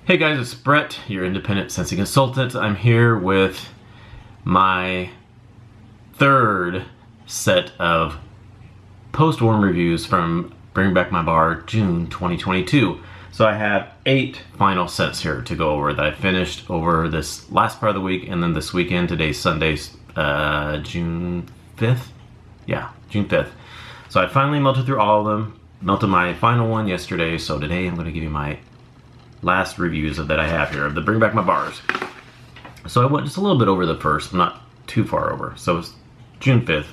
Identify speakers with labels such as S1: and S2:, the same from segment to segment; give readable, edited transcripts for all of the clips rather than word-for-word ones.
S1: Hey guys, it's Brett, your independent Scentsy consultant. I'm here with my third set of post-warm reviews from Bring Back My Bar June 2022. So I have 8 final scents here to go over that I finished over this last part of the week and then this weekend. Today's Sunday, June 5th? Yeah, June 5th. So I finally melted through all of them. Melted my final one yesterday, so today I'm going to give you my last reviews that I have here of the Bring Back My Bars. So I went just a little bit over the first, not too far over. So it's June 5th,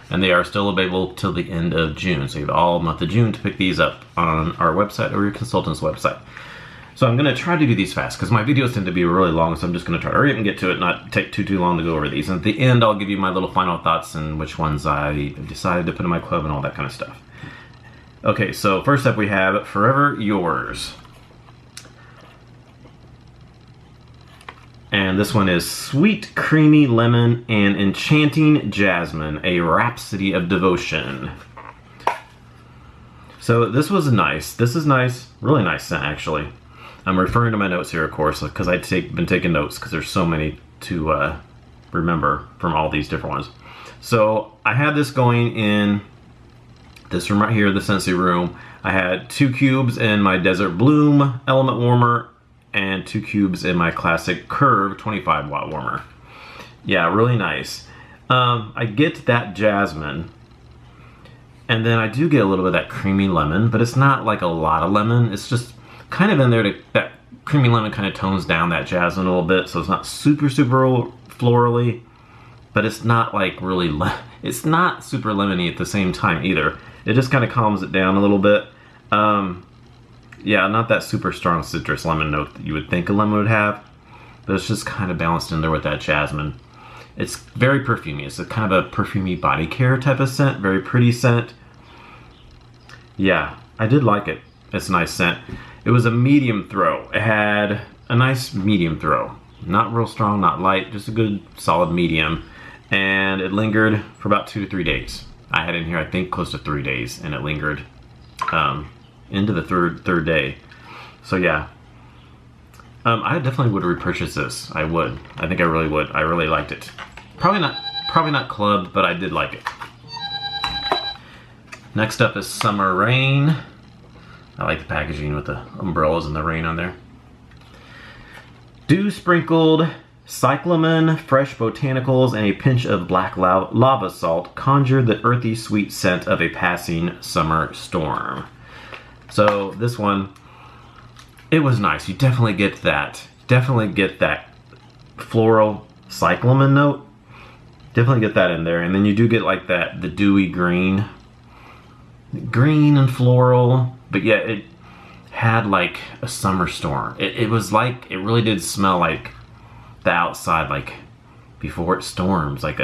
S1: and they are still available till the end of June. So you have all month of June to pick these up on our website or your consultant's website. So I'm going to try to do these fast because my videos tend to be really long, so I'm just going to try to hurry up and get to it, not take too long to go over these. And at the end, I'll give you my little final thoughts and which ones I decided to put in my club and all that kind of stuff. Okay, so first up we have Forever Yours. And this one is Sweet Creamy Lemon and Enchanting Jasmine, a Rhapsody of Devotion. So this was nice. This is nice, really nice scent actually. I'm referring to my notes here, of course, because I've been taking notes because there's so many to remember from all these different ones. So I had this going in this room right here, the Scentsy room. I had 2 cubes in my Desert Bloom Element Warmer and 2 cubes in my classic Curve 25 watt warmer. Yeah, really nice. I get that jasmine, and then I do get a little bit of that creamy lemon, but it's not like a lot of lemon. It's just kind of in there that creamy lemon kind of tones down that jasmine a little bit, so it's not super florally, but it's not like really, it's not super lemony at the same time either. It just kind of calms it down a little bit. Yeah, not that super strong citrus lemon note that you would think a lemon would have, but it's just kind of balanced in there with that jasmine. It's very perfumey. It's a kind of a perfumey body care type of scent, very pretty scent. Yeah, I did like it. It's a nice scent. It was a medium throw. It had a nice medium throw. Not real strong, not light, just a good solid medium. And it lingered for about 2 to 3 days. I had in here, I think, close to 3 days, and it lingered into the third day. So yeah, I definitely would repurchase this. I would. I think I really would. I really liked it. Probably not clubbed, but I did like it. Next up is Summer Rain. I like the packaging with the umbrellas and the rain on there. Dew sprinkled cyclamen, fresh botanicals, and a pinch of black lava salt conjured the earthy sweet scent of a passing summer storm. So this one, it was nice. You definitely get that. Definitely get that floral cyclamen note. Definitely get that in there. And then you do get like that, the dewy green. Green and floral. But yeah, it had like a summer storm. It was like, it really did smell like the outside, like before it storms. Like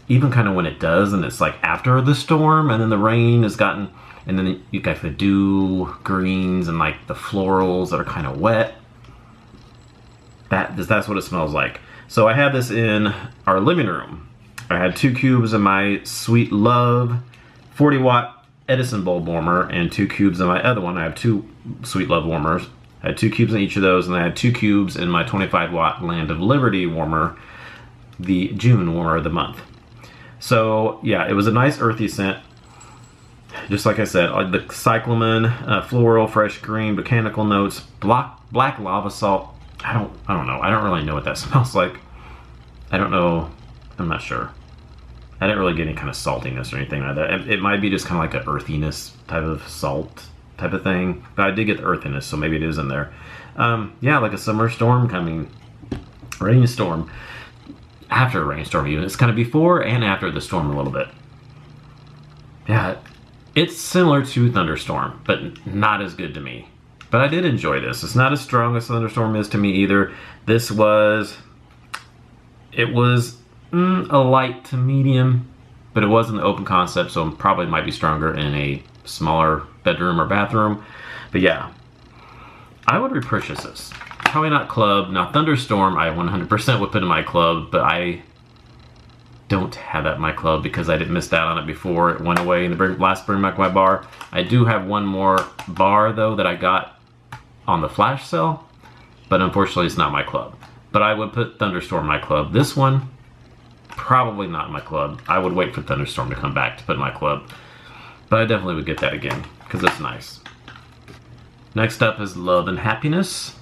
S1: even kind of when it does, and it's like after the storm, and then the rain has gotten, and then you got the dew greens and like the florals that are kind of wet. That's what it smells like. So I had this in our living room. I had 2 cubes in my Sweet Love 40 watt Edison bulb warmer and 2 cubes in my other one. I have 2 Sweet Love warmers. I had 2 cubes in each of those, and I had 2 cubes in my 25 watt Land of Liberty warmer, the June warmer of the month. So yeah, it was a nice earthy scent. Just like I said, the cyclamen, floral, fresh green, botanical notes, black lava salt. I don't know. I don't really know what that smells like. I don't know. I'm not sure. I didn't really get any kind of saltiness or anything like that. It might be just kind of like an earthiness type of salt type of thing. But I did get the earthiness, so maybe it is in there. Yeah, like a summer storm coming. Rainstorm. After a rainstorm even. It's kind of before and after the storm a little bit. Yeah, it's similar to thunderstorm, but not as good to me. But I did enjoy this. It's not as strong as thunderstorm is to me either. This was, it was a light to medium, but it was in the open concept, so it probably might be stronger in a smaller bedroom or bathroom. But yeah, I would repurchase this. Probably not club. Now thunderstorm I 100% would put in my club, but I don't have that in my club because I didn't miss out on it before it went away in the last Bring Back My Bar. I do have one more bar though that I got on the flash sale, but unfortunately it's not my club. But I would put Thunderstorm in my club. This one, probably not in my club. I would wait for Thunderstorm to come back to put in my club. But I definitely would get that again, because it's nice. Next up is Love and Happiness.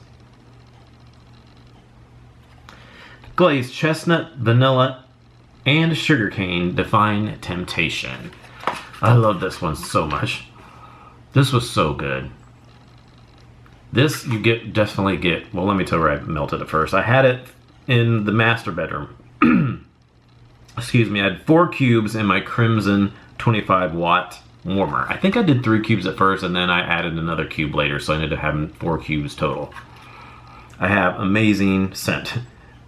S1: Glazed chestnut, vanilla, and sugarcane Divine Temptation. I love this one so much. This was so good. This you definitely get, well, let me tell you where I melted it first. I had it in the master bedroom. Excuse me, I had 4 cubes in my Crimson 25 watt warmer. I think I did 3 cubes at first and then I added another cube later, so I ended up having 4 cubes total. I have amazing scent.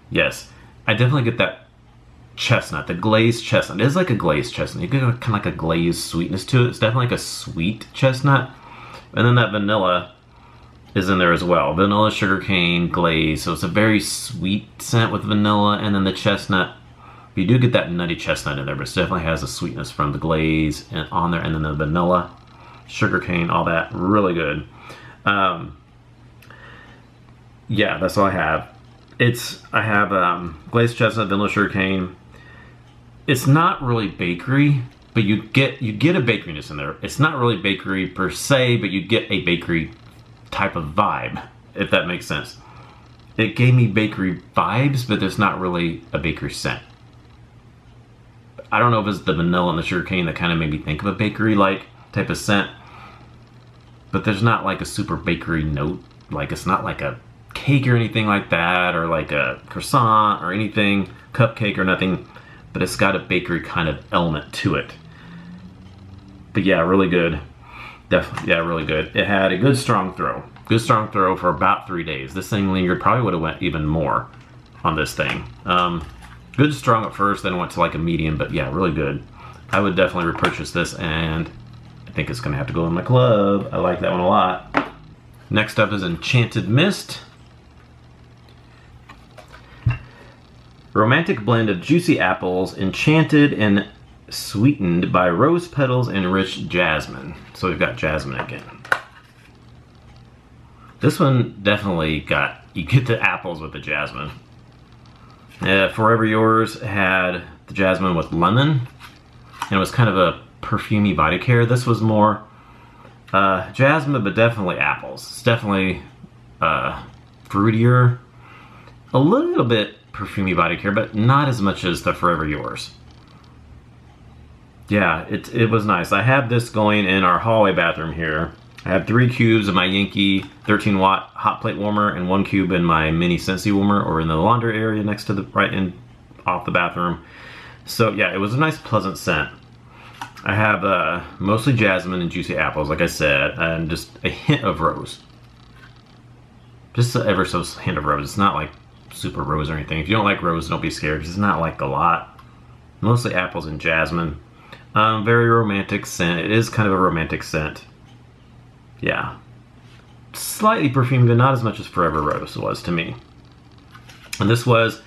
S1: Yes, I definitely get that chestnut, the glazed chestnut. It is like a glazed chestnut. You get kind of like a glazed sweetness to it. It's definitely like a sweet chestnut. And then that vanilla is in there as well. Vanilla, sugarcane, glaze. So it's a very sweet scent with vanilla, and then the chestnut. You do get that nutty chestnut in there, but it definitely has a sweetness from the glaze and on there, and then the vanilla, sugarcane, all that. Really good. Yeah, that's all I have. I have glazed chestnut, vanilla, sugarcane. It's not really bakery, but you get a bakeryness in there. It's not really bakery per se, but you get a bakery type of vibe, if that makes sense. It gave me bakery vibes, but there's not really a bakery scent. I don't know if it's the vanilla and the sugarcane that kind of made me think of a bakery-like type of scent, but there's not like a super bakery note. Like, it's not like a cake or anything like that, or like a croissant or anything, cupcake or nothing, but it's got a bakery kind of element to it. But yeah, really good. Definitely, yeah, really good. It had a good strong throw. Good strong throw for about 3 days. This thing lingered, probably would have went even more on this thing. Good strong at first, then it went to like a medium, but yeah, really good. I would definitely repurchase this, and I think it's gonna have to go in my club. I like that one a lot. Next up is Enchanted Mist. Romantic blend of juicy apples, enchanted and sweetened by rose petals and rich jasmine. So we've got jasmine again. This one definitely you get the apples with the jasmine. Forever Yours had the jasmine with lemon, and it was kind of a perfumey body care. This was more jasmine, but definitely apples. It's definitely fruitier, a little bit perfumey body care, but not as much as the Forever Yours. Yeah, it was nice. I have this going in our hallway bathroom here. I have 3 cubes of my Yankee 13 watt hot plate warmer and 1 cube in my mini Scentsy warmer, or in the laundry area next to the right in off the bathroom. So yeah, it was a nice pleasant scent. I have mostly jasmine and juicy apples, like I said, and just a hint of rose. Just an ever so hint of rose. It's not like super rose or anything. If you don't like rose, don't be scared, because it's not like a lot. Mostly apples and jasmine. Very romantic scent. It is kind of a romantic scent. Yeah. Slightly perfumed, but not as much as Forever Rose was to me. And this was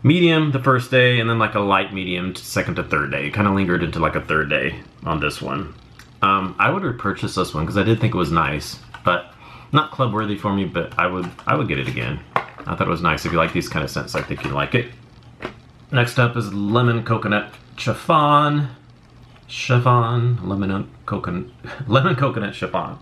S1: medium the first day, and then like a light medium second to third day. It kind of lingered into like a third day on this one. I would repurchase this one because I did think it was nice, but not club worthy for me, but I would get it again. I thought it was nice. If you like these kind of scents, I think you'd like it. Next up is Lemon Coconut Chiffon. Lemon coconut chiffon.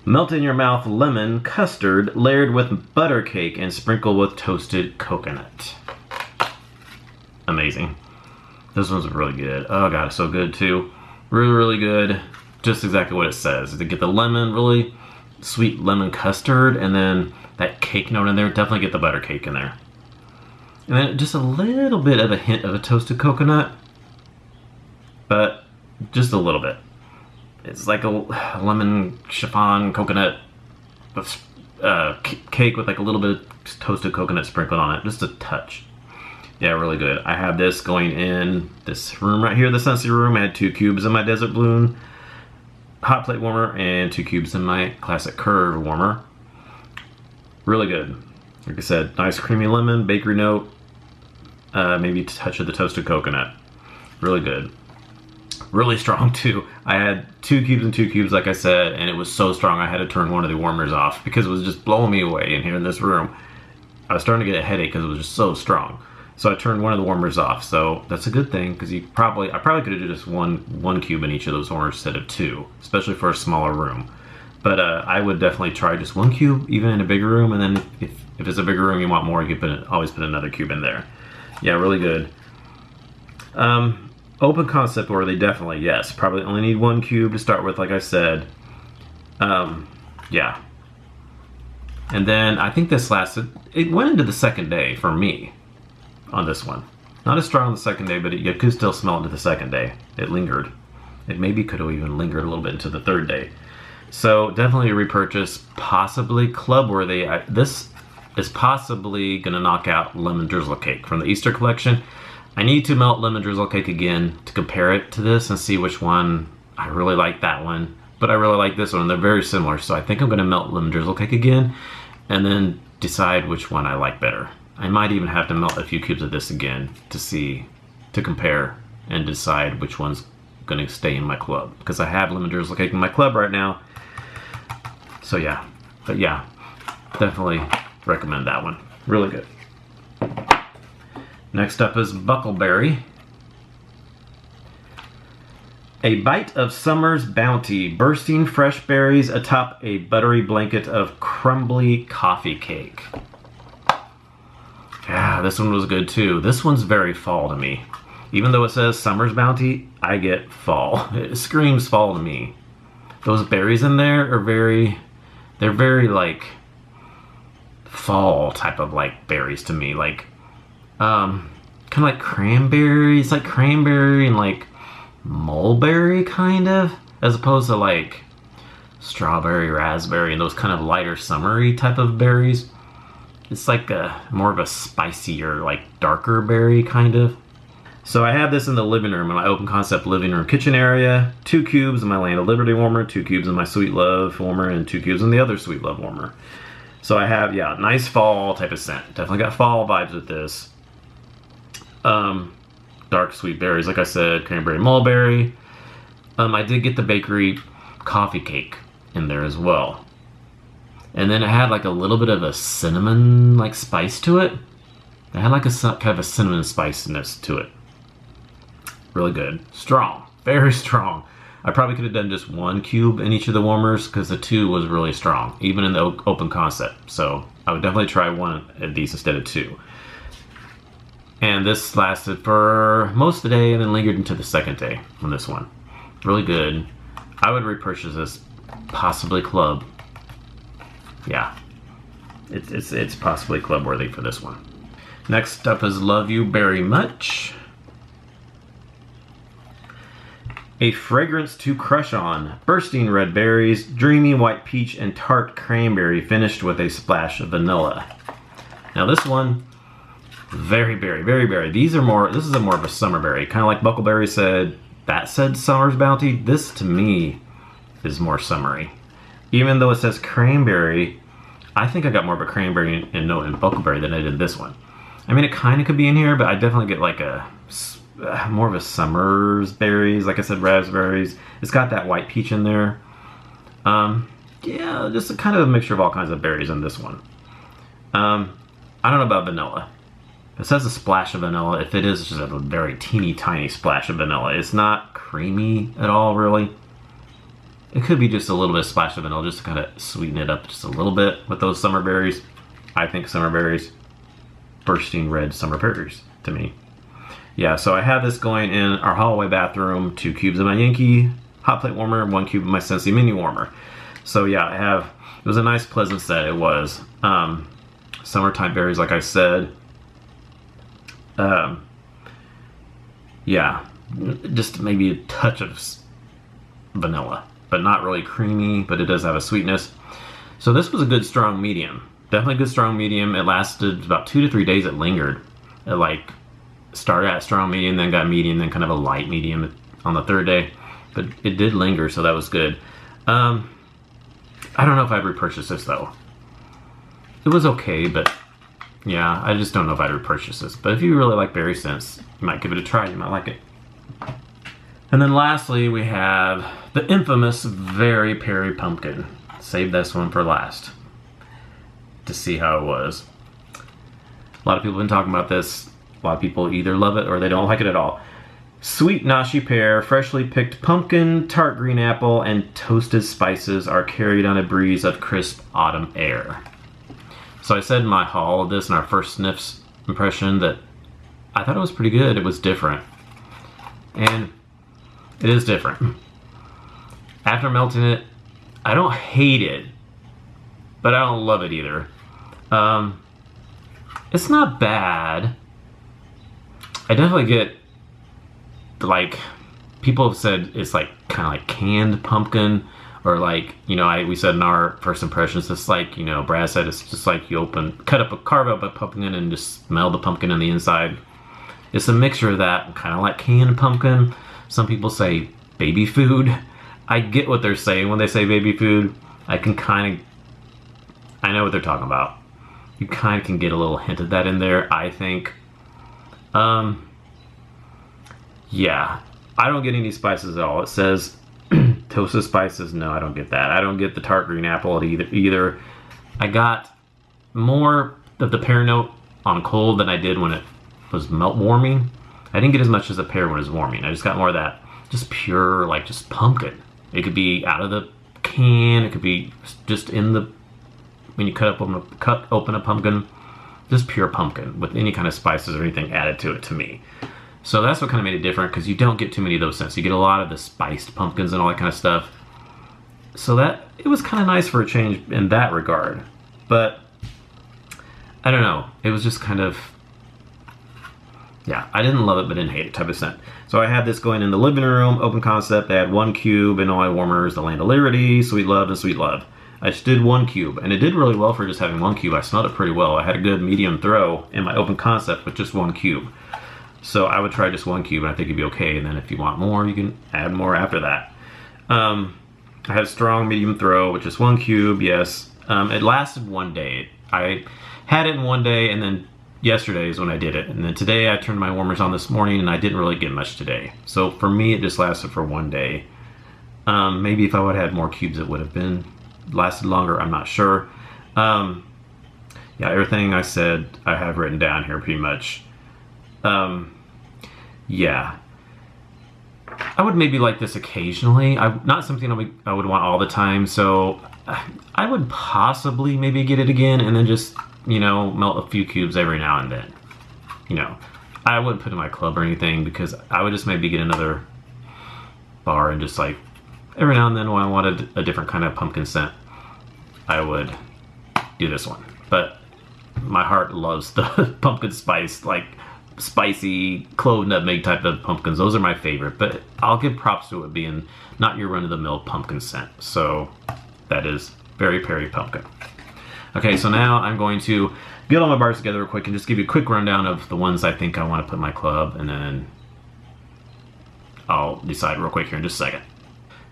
S1: Melt in your mouth lemon custard layered with butter cake and sprinkled with toasted coconut. Amazing. This one's really good. Oh god, it's so good too. Really, really good. Just exactly what it says. To get the lemon, really sweet lemon custard, and then that cake note in there. Definitely get the butter cake in there. And then just a little bit of a hint of a toasted coconut. But just a little bit. It's like a lemon chiffon coconut cake with like a little bit of toasted coconut sprinkled on it. Just a touch. Yeah, really good. I have this going in this room right here, the Scentsy room. I had 2 cubes in my Desert Bloom hot plate warmer and 2 cubes in my classic Curve warmer. Really good. Like I said, nice creamy lemon, bakery note, maybe a touch of the toasted coconut. Really good. really strong too. I had 2 cubes and 2 cubes, like I said, and it was so strong I had to turn one of the warmers off because it was just blowing me away in here in this room. I was starting to get a headache because it was just so strong. So I turned one of the warmers off. So that's a good thing because I probably could have just one cube in each of those warmers instead of 2, especially for a smaller room. But I would definitely try just 1 cube, even in a bigger room, and then if it's a bigger room you want more, you can always put another cube in there. Yeah, really good. Open concept worthy, definitely, yes. Probably only need 1 cube to start with, like I said. Yeah. And then I think this lasted, it went into the second day for me on this one. Not as strong on the second day, but you could still smell it into the second day. It lingered. It maybe could have even lingered a little bit into the third day. So definitely a repurchase, possibly club worthy. This is possibly gonna knock out Lemon Drizzle Cake from the Easter collection. I need to melt Lemon Drizzle Cake again to compare it to this and see which one. I really like that one, but I really like this one. They're very similar, so I think I'm gonna melt Lemon Drizzle Cake again and then decide which one I like better. I might even have to melt a few cubes of this again to compare and decide which one's gonna stay in my club, because I have Lemon Drizzle Cake in my club right now. So yeah, but yeah, definitely recommend that one. Really good. Next up is Buckleberry. A bite of summer's bounty, bursting fresh berries atop a buttery blanket of crumbly coffee cake. Yeah, this one was good too. This one's very fall to me. Even though it says summer's bounty, I get fall. It screams fall to me. Those berries in there are they're very like fall type of like berries to me. Like, kind of like cranberry. It's like cranberry and like mulberry kind of, as opposed to like strawberry, raspberry, and those kind of lighter summery type of berries. It's like more of a spicier, like darker berry kind of. So I have this in the living room, in my open concept living room kitchen area. 2 cubes in my Land of Liberty warmer, 2 cubes in my Sweet Love warmer, and 2 cubes in the other Sweet Love warmer. So I have, yeah, nice fall type of scent. Definitely got fall vibes with this. Dark sweet berries, like I said, cranberry, mulberry. I did get the bakery coffee cake in there as well. And then it had like a little bit of a cinnamon like spice to it. It had like a kind of a cinnamon spiciness to it. Really good. Strong. Very strong. I probably could have done just 1 cube in each of the warmers because the 2 was really strong, even in the open concept. So I would definitely try 1 of these instead of 2. And this lasted for most of the day and then lingered into the second day on this one. Really good. I would repurchase this, possibly club. Yeah, it's possibly club worthy for this one. Next up is Love You Very Much. A fragrance to crush on. Bursting red berries, dreamy white peach, and tart cranberry finished with a splash of vanilla. Now this one, very berry, very berry. This is more of a summer berry. Kind of like Buckleberry said, that said summer's bounty. This to me is more summery. Even though it says cranberry, I think I got more of a cranberry and note in Buckleberry than I did this one. I mean, it kind of could be in here, but I definitely get like a more of a summer's berries. Like I said, raspberries. It's got that white peach in there. Yeah, just a kind of a mixture of all kinds of berries in this one. I don't know about vanilla. It says a splash of vanilla. If it is, it's just a very teeny tiny splash of vanilla. It's not creamy at all, really. It could be just a little bit of splash of vanilla just to kind of sweeten it up just a little bit with those summer berries. I think summer berries, bursting red summer berries to me. Yeah, so I have this going in our hallway bathroom, 2 cubes of my Yankee hot plate warmer, 1 cube of my Scentsy mini warmer. So yeah, it was a nice pleasant set, it was. Summertime berries, like I said. Yeah, just maybe a touch of vanilla, but not really creamy, but it does have a sweetness. So this was a good strong medium. Definitely a good strong medium. It lasted about 2 to 3 days. It lingered. It like started at strong medium, then got medium, then kind of a light medium on the 3rd day. But it did linger, so that was good. I don't know if I'd repurchase this though. It was okay, but yeah, I just don't know if I'd repurchase this. But if you really like berry scents, you might give it a try. You might like it. And then lastly, we have the infamous Very Perry Pumpkin. Save this one for last to see how it was. A lot of people have been talking about this. A lot of people either love it or they don't like it at all. Sweet Noshy pear, freshly picked pumpkin, tart green apple, and toasted spices are carried on a breeze of crisp autumn air. So I said in my haul of this in our first sniffs impression that I thought it was pretty good. It was different. And it is different. After melting it, I don't hate it, but I don't love it either. It's not bad. I definitely get, like, people have said it's like kind of like canned pumpkin, or like, you know, we said in our first impressions, it's like, you know, Brad said it's just like you carve up a pumpkin and just smell the pumpkin on the inside. It's a mixture of that, kind of like canned pumpkin. Some people say baby food. I get what they're saying when they say baby food. I know what they're talking about. You kind of can get a little hint of that in there, I think. Yeah, I don't get any spices at all. It says toasted spices. No, I don't get that. I don't get the tart green apple either. I got more of the pear note on cold than I did when it was warming. I didn't get as much as the pear when it was warming. I just got more of that just pure, like, just pumpkin. It could be out of the can. It could be just in the, when you cut open a pumpkin, just pure pumpkin with any kind of spices or anything added to it, to me. So that's what kind of made it different, because you don't get too many of those scents. You get a lot of the spiced pumpkins and all that kind of stuff. So that, it was kind of nice for a change in that regard. But I don't know. It was just kind of, yeah, I didn't love it, but didn't hate it type of scent. So I had this going in the living room, open concept. They had 1 cube, and all my warmers, the Land of Liberty, Sweet Love, and Sweet Love. I just did 1 cube, and it did really well for just having 1 cube. I smelled it pretty well. I had a good medium throw in my open concept with just 1 cube. So I would try just 1 cube, and I think it'd be okay. And then if you want more, you can add more after that. I had a strong medium throw with just 1 cube, yes. It lasted 1 day. I had it in 1 day, and then yesterday is when I did it. And then today I turned my warmers on this morning, and I didn't really get much today. So for me, it just lasted for 1 day. Maybe if I would have had more cubes, it would have been lasted longer. I'm not sure. Yeah, everything I said I have written down here pretty much. Yeah, I would maybe like this occasionally. Not something I would want all the time. So I would possibly maybe get it again, and then just, you know, melt a few cubes every now and then. You know, I wouldn't put it in my club or anything, because I would just maybe get another bar and just, like, every now and then when I wanted a different kind of pumpkin scent, I would do this one. But my heart loves the pumpkin spice, like spicy clove nutmeg type of pumpkins. Those are my favorite, but I'll give props to it being not your run-of-the-mill pumpkin scent. So that is Very Perry Pumpkin. Okay, so now I'm going to get all my bars together real quick and just give you a quick rundown of the ones I think I want to put in my club, and then I'll decide real quick here in just a second.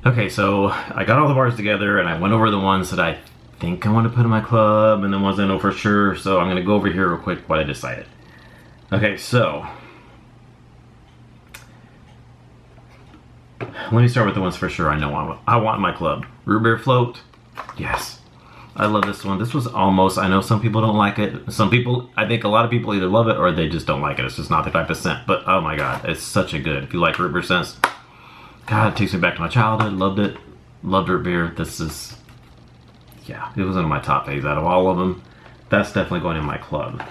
S1: Okay, so I got all the bars together, and I went over the ones that I think I want to put in my club, and the ones I know for sure. So I'm going to go over here real quick what I decided. Okay, so let me start with the ones for sure I know I want in my club. Root Beer Float, yes. I love this one. This was almost, I know some people don't like it. Some people, I think a lot of people either love it or they just don't like it. It's just not their type of scent. But oh my god, it's such a good, if you like root beer scents, god, it takes me back to my childhood. Loved it. Loved root beer. This is, yeah, it was one of my top faves out of all of them. That's definitely going in my club.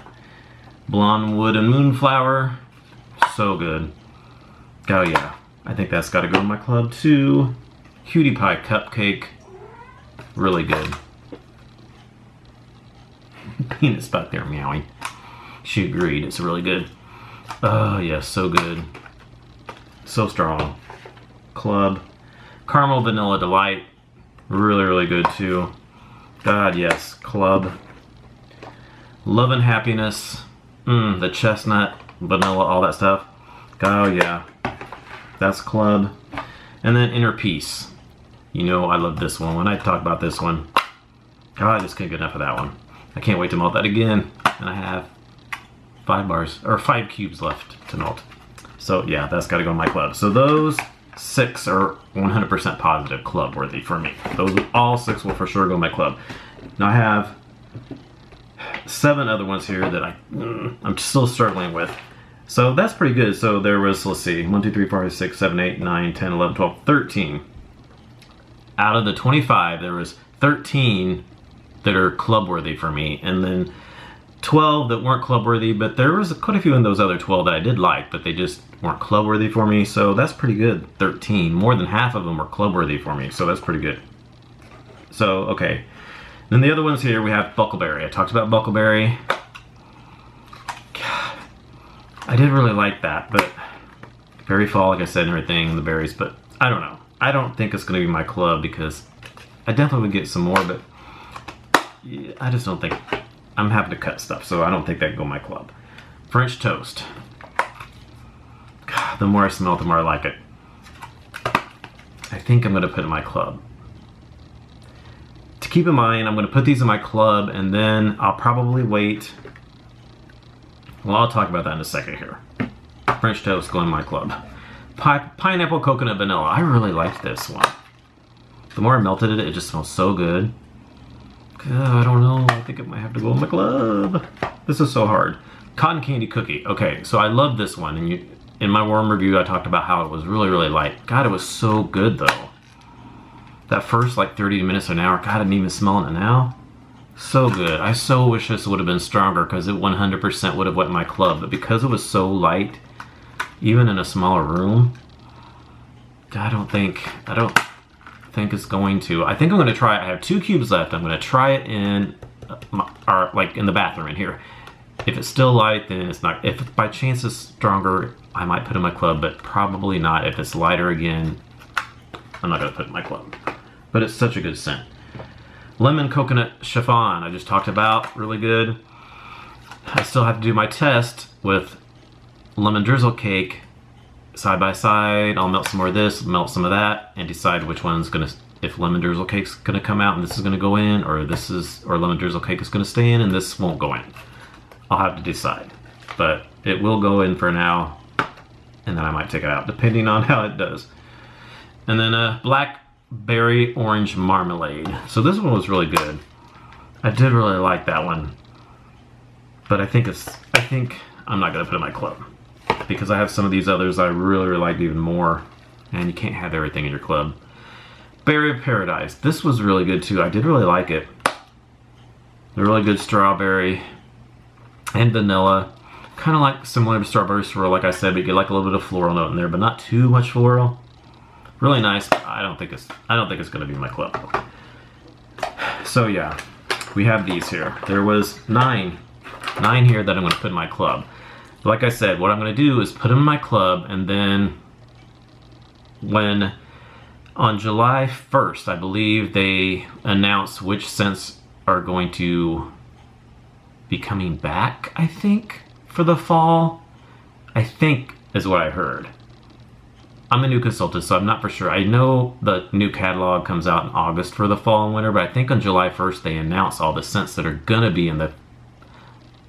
S1: Blonde Wood and Moonflower, so good. Oh yeah, I think that's got to go in my club too. Cutie Pie Cupcake, really good. Peanut's back there meowing. She agreed, it's really good. Oh yes, so good. So strong. Club. Caramel Vanilla Delight, really, really good too. God yes, club. Love and Happiness, the chestnut, vanilla, all that stuff. Oh yeah, that's club. And then Inner Peace. You know I love this one. When I talk about this one, God, I just can't get enough of that one. I can't wait to melt that again. And I have 5 bars, or 5 cubes left to melt. So yeah, that's gotta go in my club. So those 6 are 100% positive club worthy for me. Those all 6 will for sure go in my club. Now I have 7 other ones here that I'm still struggling with. So that's pretty good. So there was, let's see, 1, 2, 3, 4, 5, 6, 7, 8, 9, 10, 11, 12, 13. Out of the 25, there was 13 that are club worthy for me, and then 12 that weren't club worthy, but there was quite a few in those other 12 that I did like, but they just weren't club worthy for me. So that's pretty good. 13, more than half of them were club worthy for me, so that's pretty good. So okay, then the other ones here, we have Buckleberry. I talked about Buckleberry. God, I did really like that, but berry fall, like I said, and everything, the berries, but I don't know. I don't think it's going to be my club because I definitely would get some more, but yeah, I just don't think. I'm happy to cut stuff, so I don't think that can go in my club. French toast. God, the more I smell it, the more I like it. I think I'm going to put it in my club. To keep in mind, I'm going to put these in my club, and then I'll probably wait. Well, I'll talk about that in a second here. French toast going in my club. Pineapple coconut vanilla. I really like this one. The more I melted it, it just smells so good. I don't know. I think it might have to go in my club. This is so hard. Cotton candy cookie. Okay, so I love this one. And in my warm review, I talked about how it was really, really light. God, it was so good though. That first like 30 minutes or an hour, God, I'm even smelling it now. So good. I so wish this would have been stronger because it 100% would have went in my club. But because it was so light, even in a smaller room, I don't think it's going to. I think I'm going to try it. I have 2 cubes left. I'm going to try it in like in the bathroom in here. If it's still light, then it's not. If by chance it's stronger, I might put it in my club, but probably not. If it's lighter again, I'm not going to put it in my club. But it's such a good scent. Lemon coconut chiffon, I just talked about, really good. I still have to do my test with lemon drizzle cake side by side. I'll melt some more of this, melt some of that, and decide which one's gonna, if lemon drizzle cake's gonna come out and this is gonna go in, or lemon drizzle cake is gonna stay in and this won't go in. I'll have to decide, but it will go in for now, and then I might take it out depending on how it does. And then blackberry orange marmalade. So this one was really good. I did really like that one, but I think I'm not gonna put it in my club, because I have some of these others I really, really liked even more, and you can't have everything in your club. Berry of Paradise. This was really good too. I did really like it. They're really good strawberry and vanilla. Kind of like similar to strawberry swirl, like I said, but you get like a little bit of floral note in there, but not too much floral. Really nice. I don't think it's going to be in my club. So yeah, we have these here. There was nine here that I'm going to put in my club. Like I said, what I'm going to do is put them in my club, and then when on July 1st, I believe they announce which scents are going to be coming back, I think, for the fall. I think is what I heard. I'm a new consultant, so I'm not for sure. I know the new catalog comes out in August for the fall and winter, but I think on July 1st they announce all the scents that are going to be in the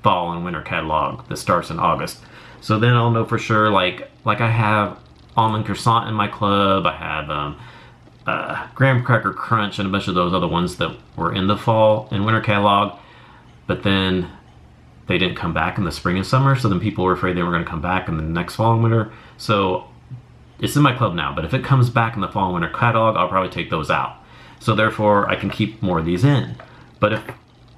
S1: fall and winter catalog that starts in August. So then I'll know for sure, like I have almond croissant in my club, I have graham cracker crunch and a bunch of those other ones that were in the fall and winter catalog, but then they didn't come back in the spring and summer, so then people were afraid they were going to come back in the next fall and winter. So it's in my club now, but if it comes back in the fall and winter catalog, I'll probably take those out. So therefore I can keep more of these in. But if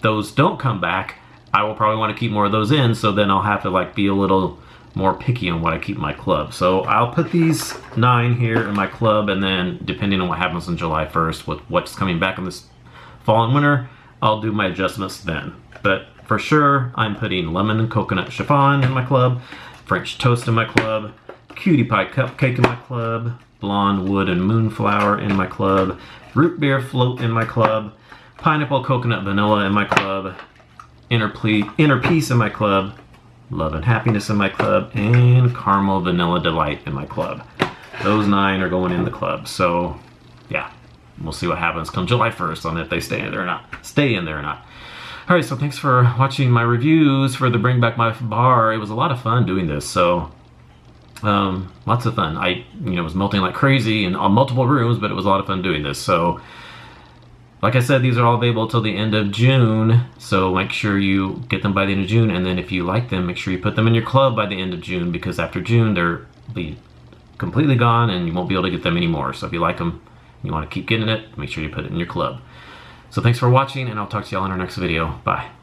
S1: those don't come back, I will probably want to keep more of those in, so then I'll have to like be a little more picky on what I keep in my club. So I'll put these 9 here in my club, and then depending on what happens on July 1st with what's coming back in this fall and winter, I'll do my adjustments then. But for sure, I'm putting lemon and coconut chiffon in my club, French toast in my club, cutie pie cupcake in my club, blonde wood and moonflower in my club, root beer float in my club, pineapple coconut vanilla in my club, inner peace in my club, love and happiness in my club, and caramel vanilla delight in my club. Those 9 are going in the club. So yeah, we'll see what happens come July 1st on if they stay in there or not. All right, so thanks for watching my reviews for the Bring Back My Bar. It was a lot of fun doing this, so Lots of fun. I was melting like crazy in multiple rooms, but it was a lot of fun doing this. So like I said, these are all available till the end of June, so make sure you get them by the end of June, and then if you like them, make sure you put them in your club by the end of June, because after June they'll be completely gone and you won't be able to get them anymore. So if you like them and you want to keep getting it, make sure you put it in your club. So thanks for watching, and I'll talk to y'all in our next video. Bye.